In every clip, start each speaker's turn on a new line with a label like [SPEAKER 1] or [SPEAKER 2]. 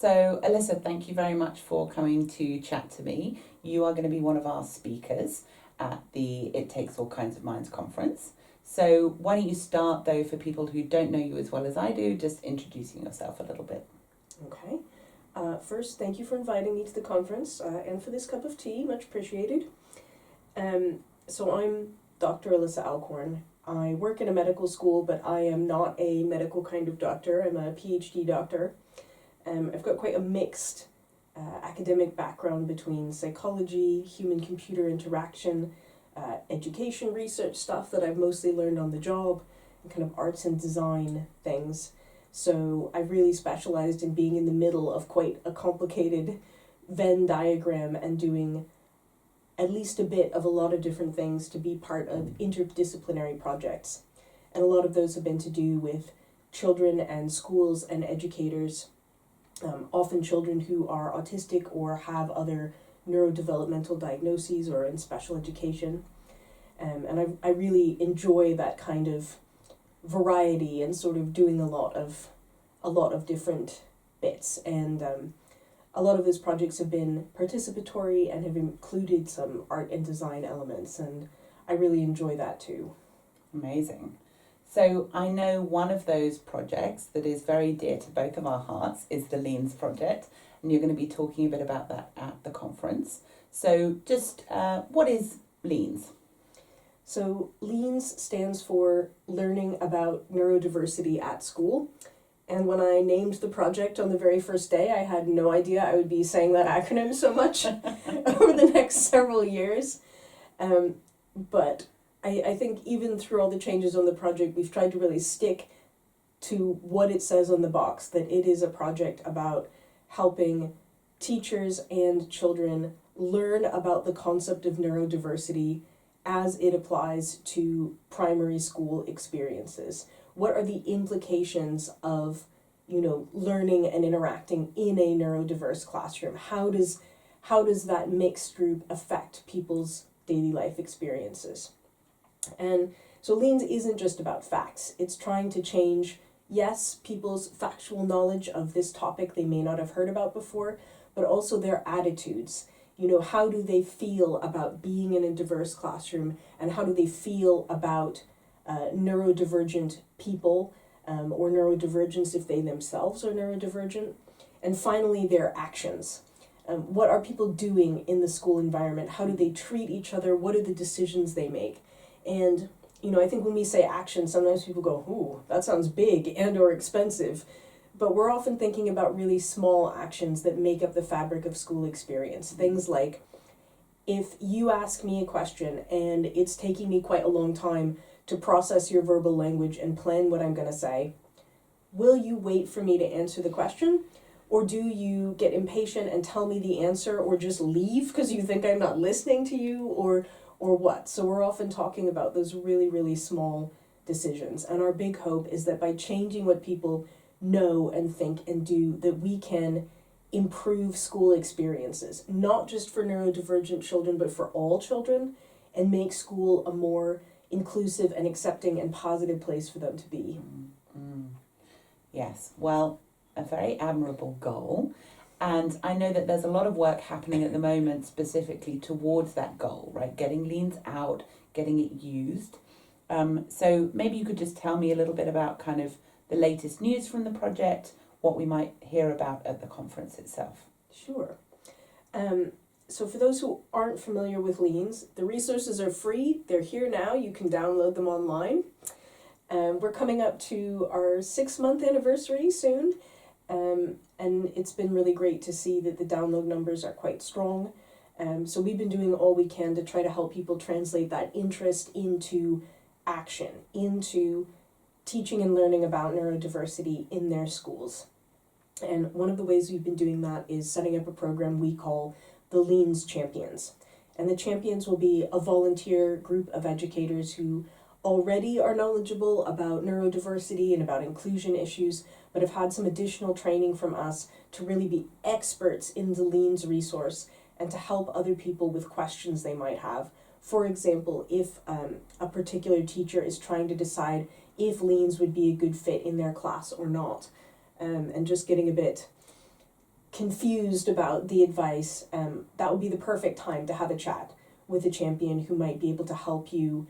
[SPEAKER 1] So, Alyssa, thank you very much for coming to chat to me. You are going to be one of our speakers at the It Takes All Kinds of Minds conference. So why don't you start, though, for people who don't know you as well as I do, just introducing yourself a little bit.
[SPEAKER 2] Okay. First, thank you for inviting me to the conference and for this cup of tea, much appreciated. So I'm Dr. Alyssa Alcorn. I work in a medical school, but I am not a medical kind of doctor. I'm a PhD doctor. I've got quite a mixed academic background between psychology, human-computer interaction, education research stuff that I've mostly learned on the job, and kind of arts and design things. So I've really specialized in being in the middle of quite a complicated Venn diagram and doing at least a bit of a lot of different things to be part of interdisciplinary projects. And a lot of those have been to do with children and schools and educators, often children who are autistic or have other neurodevelopmental diagnoses or in special education. And I really enjoy that kind of variety and sort of doing a lot of different bits. And a lot of those projects have been participatory and have included some art and design elements, and I really enjoy that too.
[SPEAKER 1] Amazing. So I know one of those projects that is very dear to both of our hearts is the LEANS project, and you're going to be talking a bit about that at the conference. So just what is LEANS?
[SPEAKER 2] So LEANS stands for Learning About Neurodiversity at School. And when I named the project on the very first day, I had no idea I would be saying that acronym so much over the next several years. But I think even through all the changes on the project, we've tried to really stick to what it says on the box, that it is a project about helping teachers and children learn about the concept of neurodiversity as it applies to primary school experiences. What are the implications of, learning and interacting in a neurodiverse classroom? How does that mixed group affect people's daily life experiences? And so LEANS isn't just about facts. It's trying to change, yes, people's factual knowledge of this topic they may not have heard about before, but also their attitudes. How do they feel about being in a diverse classroom, and how do they feel about neurodivergent people or neurodivergence if they themselves are neurodivergent? And finally, their actions. What are people doing in the school environment? How do they treat each other? What are the decisions they make? And, I think when we say action, sometimes people go, ooh, that sounds big and or expensive. But we're often thinking about really small actions that make up the fabric of school experience. Things like, if you ask me a question and it's taking me quite a long time to process your verbal language and plan what I'm going to say, will you wait for me to answer the question? Or do you get impatient and tell me the answer, or just leave because you think I'm not listening to you, or what? So we're often talking about those really, really small decisions. And our big hope is that by changing what people know and think and do, that we can improve school experiences, not just for neurodivergent children, but for all children, and make school a more inclusive and accepting and positive place for them to be.
[SPEAKER 1] Yes, well, a very admirable goal. And I know that there's a lot of work happening at the moment specifically towards that goal, right? Getting LEANS out, getting it used. So maybe you could just tell me a little bit about kind of the latest news from the project, what we might hear about at the conference itself.
[SPEAKER 2] Sure. So for those who aren't familiar with LEANS, the resources are free. They're here now. You can download them online. We're coming up to our 6-month anniversary soon. And it's been really great to see that the download numbers are quite strong. So we've been doing all we can to try to help people translate that interest into action, into teaching and learning about neurodiversity in their schools. And one of the ways we've been doing that is setting up a program we call the LEANS Champions. And the champions will be a volunteer group of educators who already are knowledgeable about neurodiversity and about inclusion issues, but have had some additional training from us to really be experts in the LEANS resource and to help other people with questions they might have. For example, if a particular teacher is trying to decide if LEANS would be a good fit in their class or not, and just getting a bit confused about the advice, that would be the perfect time to have a chat with a champion who might be able to help you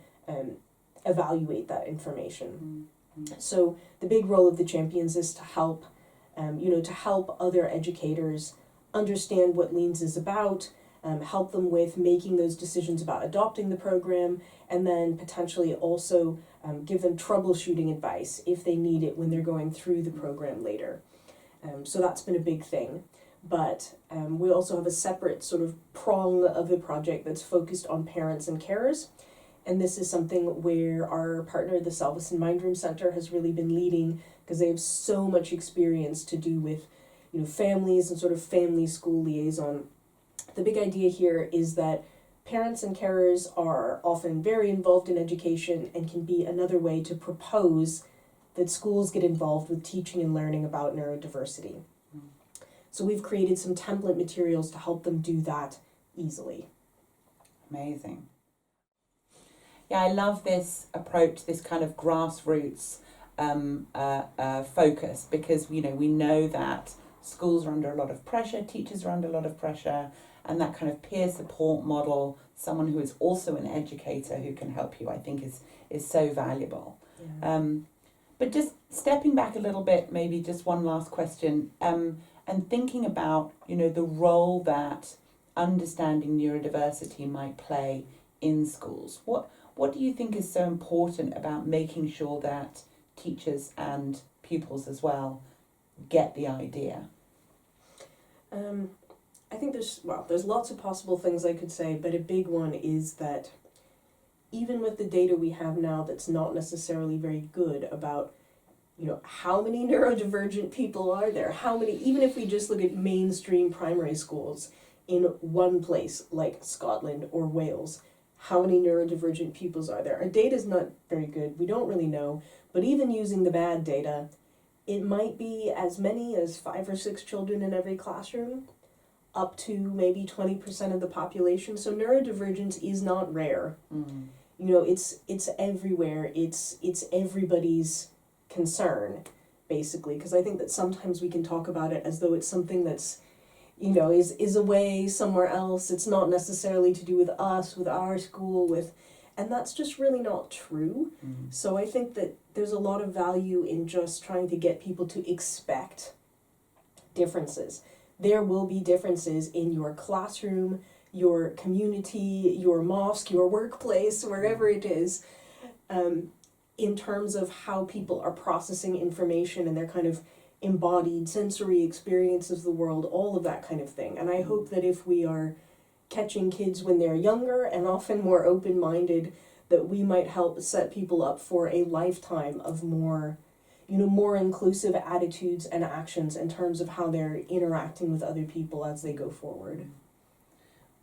[SPEAKER 2] evaluate that information.
[SPEAKER 1] Mm-hmm.
[SPEAKER 2] So the big role of the champions is to help, to help other educators understand what LEANS is about, help them with making those decisions about adopting the program, and then potentially also give them troubleshooting advice if they need it when they're going through the program later. So that's been a big thing. But we also have a separate sort of prong of the project that's focused on parents and carers. And this is something where our partner, the Salvesen Mindroom Center, has really been leading, because they have so much experience to do with, families and sort of family-school liaison. The big idea here is that parents and carers are often very involved in education and can be another way to propose that schools get involved with teaching and learning about neurodiversity. So we've created some template materials to help them do that easily.
[SPEAKER 1] Amazing. Yeah, I love this approach, this kind of grassroots focus, because we know that schools are under a lot of pressure, teachers are under a lot of pressure, and that kind of peer support model, someone who is also an educator who can help you, I think is so valuable.
[SPEAKER 2] Yeah.
[SPEAKER 1] But just stepping back a little bit, maybe just one last question, and thinking about the role that understanding neurodiversity might play in schools. What do you think is so important about making sure that teachers and pupils as well get the idea?
[SPEAKER 2] I think there's lots of possible things I could say, but a big one is that even with the data we have now that's not necessarily very good about, how many neurodivergent people are there? How many, even if we just look at mainstream primary schools in one place like Scotland or Wales, how many neurodivergent pupils are there? Our data's not very good. We don't really know. But even using the bad data, it might be as many as 5 or 6 children in every classroom, up to maybe 20% of the population. So neurodivergence is not rare.
[SPEAKER 1] Mm.
[SPEAKER 2] It's everywhere. It's everybody's concern, basically, because I think that sometimes we can talk about it as though it's something that's is away somewhere else. It's not necessarily to do with us, with our school, and that's just really not true.
[SPEAKER 1] Mm.
[SPEAKER 2] So I think that there's a lot of value in just trying to get people to expect differences. There will be differences in your classroom, your community, your mosque, your workplace, wherever it is, in terms of how people are processing information and their kind of embodied sensory experiences of the world, all of that kind of thing. And I hope that if we are catching kids when they're younger and often more open-minded, that we might help set people up for a lifetime of more inclusive attitudes and actions in terms of how they're interacting with other people as they go forward.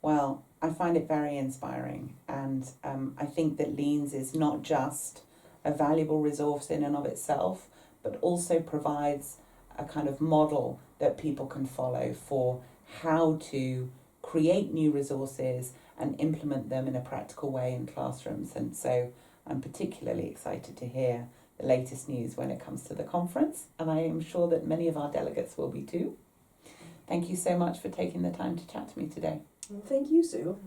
[SPEAKER 1] Well, I find it very inspiring, and I think that LEANS is not just a valuable resource in and of itself, but also provides a kind of model that people can follow for how to create new resources and implement them in a practical way in classrooms. And so I'm particularly excited to hear the latest news when it comes to the conference, and I am sure that many of our delegates will be too. Thank you so much for taking the time to chat to me today.
[SPEAKER 2] Well, thank you, Sue.